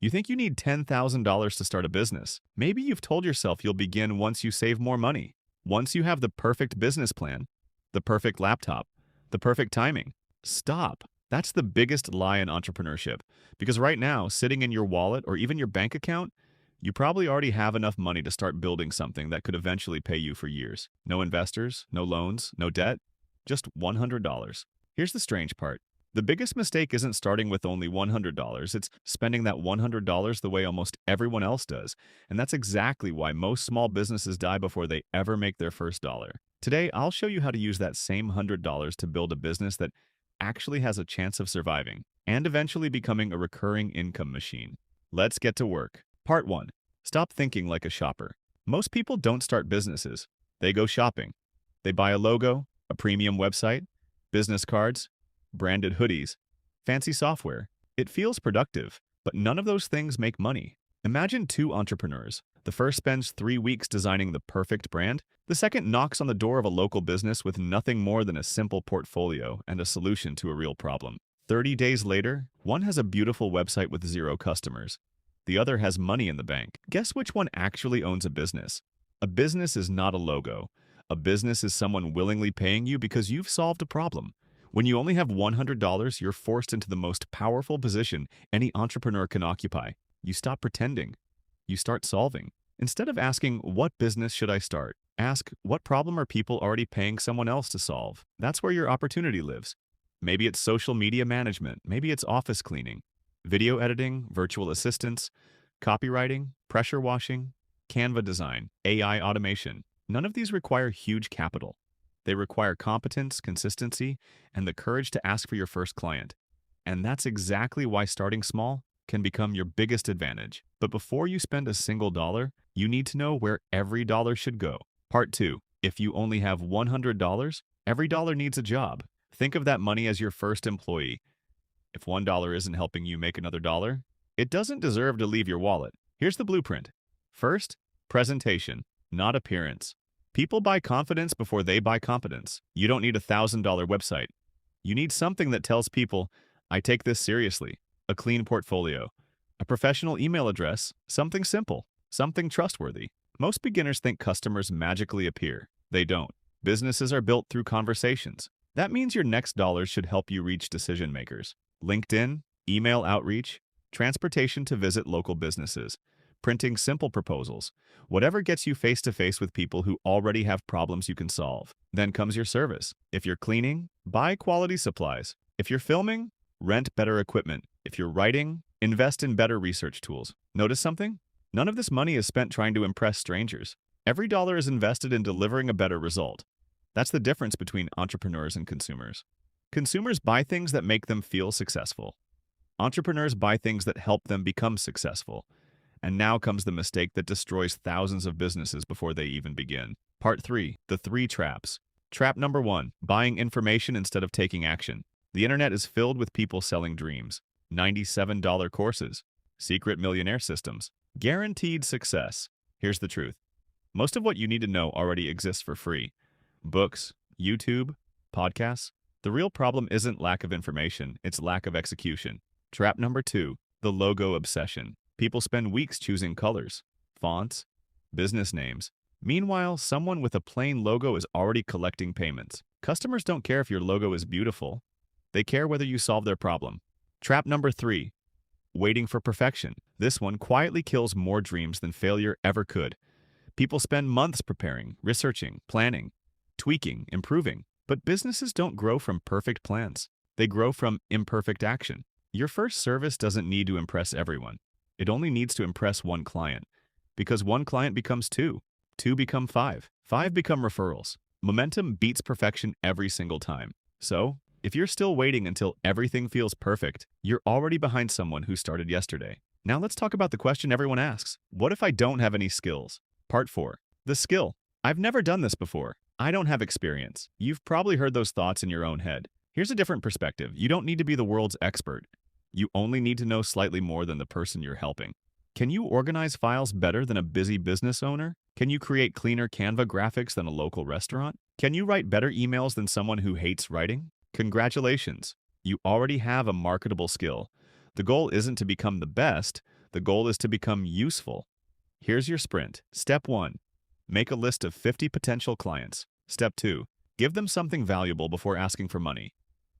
You think you need $10,000 to start a business. Maybe you've told yourself you'll begin once you save more money. Once you have the perfect business plan, the perfect laptop, the perfect timing. Stop. That's the biggest lie in entrepreneurship. Because right now, sitting in your wallet or even your bank account, you probably already have enough money to start building something that could eventually pay you for years. No investors, no loans, no debt, just $100. Here's the strange part. The biggest mistake isn't starting with only $100, it's spending that $100 the way almost everyone else does. And that's exactly why most small businesses die before they ever make their first dollar. Today, I'll show you how to use that same $100 to build a business that actually has a chance of surviving and eventually becoming a recurring income machine. Let's get to work. Part 1. Stop thinking like a shopper. Most people don't start businesses. They go shopping. They buy a logo, a premium website, business cards, branded hoodies, fancy software. It feels productive, but none of those things make money. Imagine two entrepreneurs. The first spends 3 weeks designing the perfect brand. The second knocks on the door of a local business with nothing more than a simple portfolio and a solution to a real problem. 30 days later, one has a beautiful website with 0 customers. The other has money in the bank. Guess which one actually owns a business? A business is not a logo. A business is someone willingly paying you because you've solved a problem. When you only have $100, you're forced into the most powerful position any entrepreneur can occupy. You stop pretending. You start solving. Instead of asking, what business should I start? Ask, what problem are people already paying someone else to solve? That's where your opportunity lives. Maybe it's social media management. Maybe it's office cleaning, video editing, virtual assistants, copywriting, pressure washing, Canva design, AI automation. None of these require huge capital. They require competence, consistency, and the courage to ask for your first client. And that's exactly why starting small can become your biggest advantage. But before you spend a single dollar, you need to know where every dollar should go. Part 2. If you only have $100, every dollar needs a job. Think of that money as your first employee. If $1 isn't helping you make another dollar, it doesn't deserve to leave your wallet. Here's the blueprint. First, presentation, not appearance. People buy confidence before they buy competence. You don't need a $1,000 website. You need something that tells people, I take this seriously. A clean portfolio, a professional email address, something simple, something trustworthy. Most beginners think customers magically appear. They don't. Businesses are built through conversations. That means your next dollars should help you reach decision makers. LinkedIn, email outreach, transportation to visit local businesses, printing simple proposals, whatever gets you face-to-face with people who already have problems you can solve. Then comes your service. If you're cleaning, buy quality supplies. If you're filming, rent better equipment. If you're writing, invest in better research tools. Notice something? None of this money is spent trying to impress strangers. Every dollar is invested in delivering a better result. That's the difference between entrepreneurs and consumers. Consumers buy things that make them feel successful. Entrepreneurs buy things that help them become successful. And now comes the mistake that destroys thousands of businesses before they even begin. Part 3. The 3 traps. Trap number 1. Buying information instead of taking action. The internet is filled with people selling dreams. $97 courses. Secret millionaire systems. Guaranteed success. Here's the truth. Most of what you need to know already exists for free. Books, YouTube, podcasts. The real problem isn't lack of information, it's lack of execution. Trap number 2. The logo obsession. People spend weeks choosing colors, fonts, business names. Meanwhile, someone with a plain logo is already collecting payments. Customers don't care if your logo is beautiful. They care whether you solve their problem. Trap number 3. Waiting for perfection. This one quietly kills more dreams than failure ever could. People spend months preparing, researching, planning, tweaking, improving. But businesses don't grow from perfect plans. They grow from imperfect action. Your first service doesn't need to impress everyone. It only needs to impress one client. Because one client becomes 2, 2 become 5, 5 become referrals. Momentum beats perfection every single time. So, if you're still waiting until everything feels perfect, you're already behind someone who started yesterday. Now let's talk about the question everyone asks. What if I don't have any skills? Part 4. The skill. I've never done this before. I don't have experience. You've probably heard those thoughts in your own head. Here's a different perspective. You don't need to be the world's expert. You only need to know slightly more than the person you're helping. Can you organize files better than a busy business owner? Can you create cleaner Canva graphics than a local restaurant? Can you write better emails than someone who hates writing? Congratulations. You already have a marketable skill. The goal isn't to become the best. The goal is to become useful. Here's your sprint. Step 1. Make a list of 50 potential clients. Step 2. Give them something valuable before asking for money.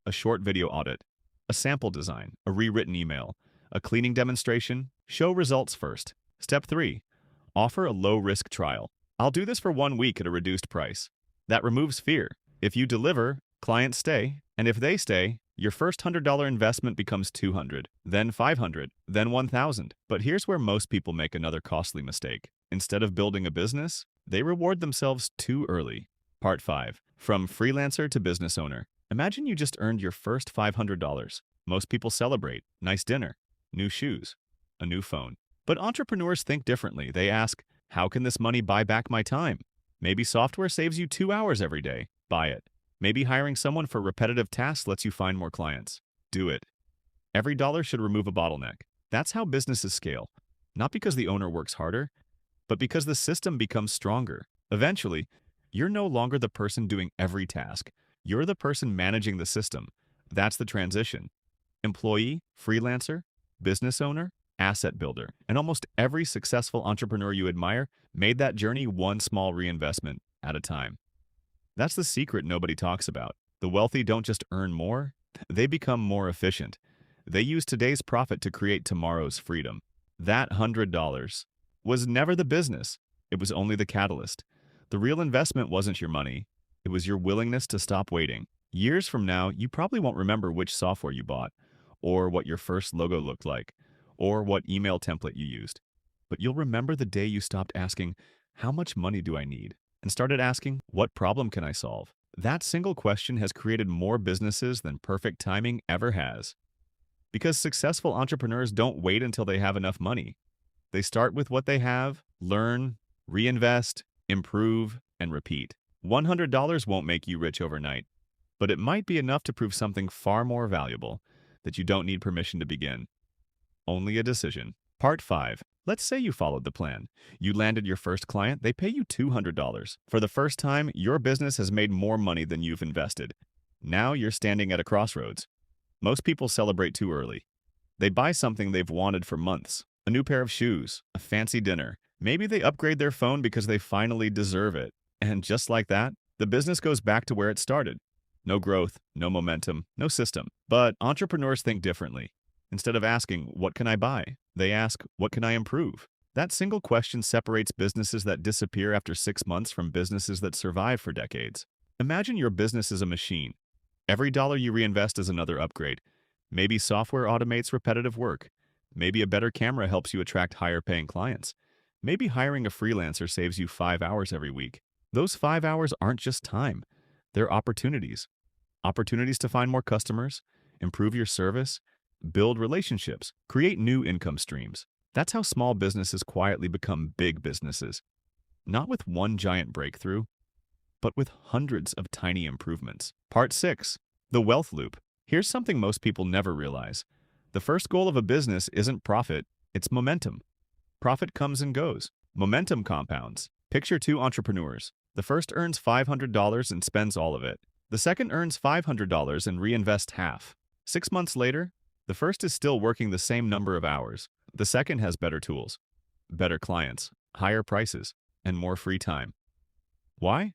A short video audit, a sample design, a rewritten email, a cleaning demonstration. Show results first. Step 3. Offer a low-risk trial. I'll do this for 1 week at a reduced price. That removes fear. If you deliver, clients stay, and if they stay, your first $100 investment becomes $200, then $500, then $1,000. But here's where most people make another costly mistake. Instead of building a business, they reward themselves too early. Part 5. From freelancer to business owner. Imagine you just earned your first $500. Most people celebrate. Nice dinner, new shoes, a new phone. But entrepreneurs think differently. They ask, how can this money buy back my time? Maybe software saves you 2 hours every day. Buy it. Maybe hiring someone for repetitive tasks lets you find more clients. Do it. Every dollar should remove a bottleneck. That's how businesses scale. Not because the owner works harder, but because the system becomes stronger. Eventually, you're no longer the person doing every task. You're the person managing the system. That's the transition. Employee, freelancer, business owner, asset builder, and almost every successful entrepreneur you admire made that journey one small reinvestment at a time. That's the secret nobody talks about. The wealthy don't just earn more, they become more efficient. They use today's profit to create tomorrow's freedom. That $100 was never the business. It was only the catalyst. The real investment wasn't your money. It was your willingness to stop waiting. Years from now, you probably won't remember which software you bought, or what your first logo looked like, or what email template you used. But you'll remember the day you stopped asking, how much money do I need? And started asking, what problem can I solve? That single question has created more businesses than perfect timing ever has. Because successful entrepreneurs don't wait until they have enough money. They start with what they have, learn, reinvest, improve, and repeat. $100 won't make you rich overnight, but it might be enough to prove something far more valuable, that you don't need permission to begin. Only a decision. Part 5. Let's say you followed the plan. You landed your first client, they pay you $200. For the first time, your business has made more money than you've invested. Now you're standing at a crossroads. Most people celebrate too early. They buy something they've wanted for months. A new pair of shoes, a fancy dinner. Maybe they upgrade their phone because they finally deserve it. And just like that, the business goes back to where it started. No growth, no momentum, no system. But entrepreneurs think differently. Instead of asking, what can I buy? They ask, what can I improve? That single question separates businesses that disappear after 6 months from businesses that survive for decades. Imagine your business is a machine. Every dollar you reinvest is another upgrade. Maybe software automates repetitive work. Maybe a better camera helps you attract higher-paying clients. Maybe hiring a freelancer saves you 5 hours every week. Those 5 hours aren't just time. They're opportunities. Opportunities to find more customers, improve your service, build relationships, create new income streams. That's how small businesses quietly become big businesses. Not with one giant breakthrough, but with hundreds of tiny improvements. Part 6. The wealth loop. Here's something most people never realize. The first goal of a business isn't profit, it's momentum. Profit comes and goes. Momentum compounds. Picture 2 entrepreneurs. The first earns $500 and spends all of it. The second earns $500 and reinvests half. 6 months later, the first is still working the same number of hours. The second has better tools, better clients, higher prices, and more free time. Why?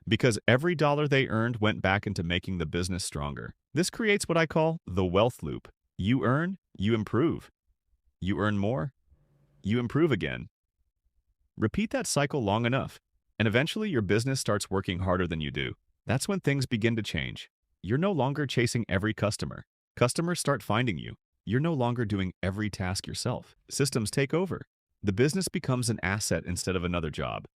Because every dollar they earned went back into making the business stronger. This creates what I call the wealth loop. You earn, you improve. You earn more, you improve again. Repeat that cycle long enough, and eventually your business starts working harder than you do. That's when things begin to change. You're no longer chasing every customer. Customers start finding you. You're no longer doing every task yourself. Systems take over. The business becomes an asset instead of another job.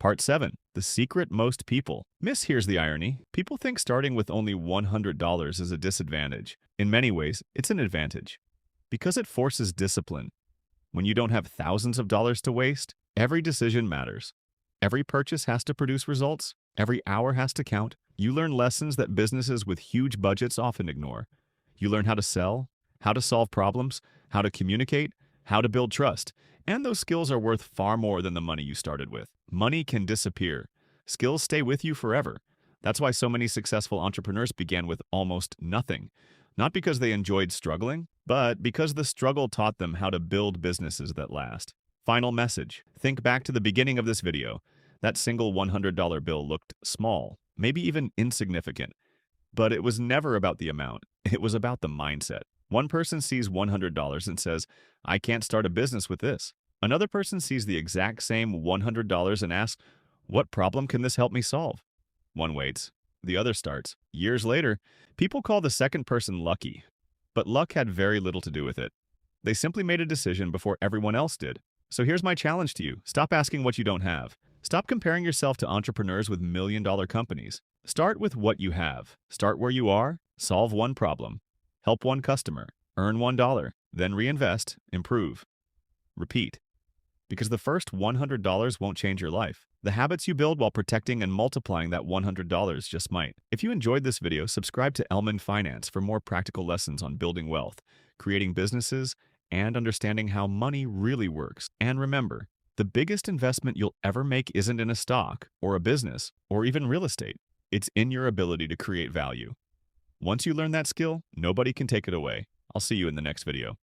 Part 7. The secret most people miss. Here's the irony. People think starting with only $100 is a disadvantage. In many ways, it's an advantage. Because it forces discipline. When you don't have thousands of dollars to waste, every decision matters. Every purchase has to produce results. Every hour has to count. You learn lessons that businesses with huge budgets often ignore. You learn how to sell, how to solve problems, how to communicate, how to build trust. And those skills are worth far more than the money you started with. Money can disappear. Skills stay with you forever. That's why so many successful entrepreneurs began with almost nothing. Not because they enjoyed struggling, but because the struggle taught them how to build businesses that last. Final message. Think back to the beginning of this video. That single $100 bill looked small, maybe even insignificant, but it was never about the amount. It was about the mindset. One person sees $100 and says, I can't start a business with this. Another person sees the exact same $100 and asks, what problem can this help me solve? One waits, the other starts. Years later, people call the second person lucky, but luck had very little to do with it. They simply made a decision before everyone else did. So here's my challenge to you. Stop asking what you don't have. Stop comparing yourself to entrepreneurs with million-dollar companies. Start with what you have. Start where you are, solve one problem, help one customer, earn $1, then reinvest, improve. Repeat. Because the first $100 won't change your life. The habits you build while protecting and multiplying that $100 just might. If you enjoyed this video, subscribe to Elmin Finance for more practical lessons on building wealth, creating businesses, and understanding how money really works. And remember, the biggest investment you'll ever make isn't in a stock, or a business, or even real estate. It's in your ability to create value. Once you learn that skill, nobody can take it away. I'll see you in the next video.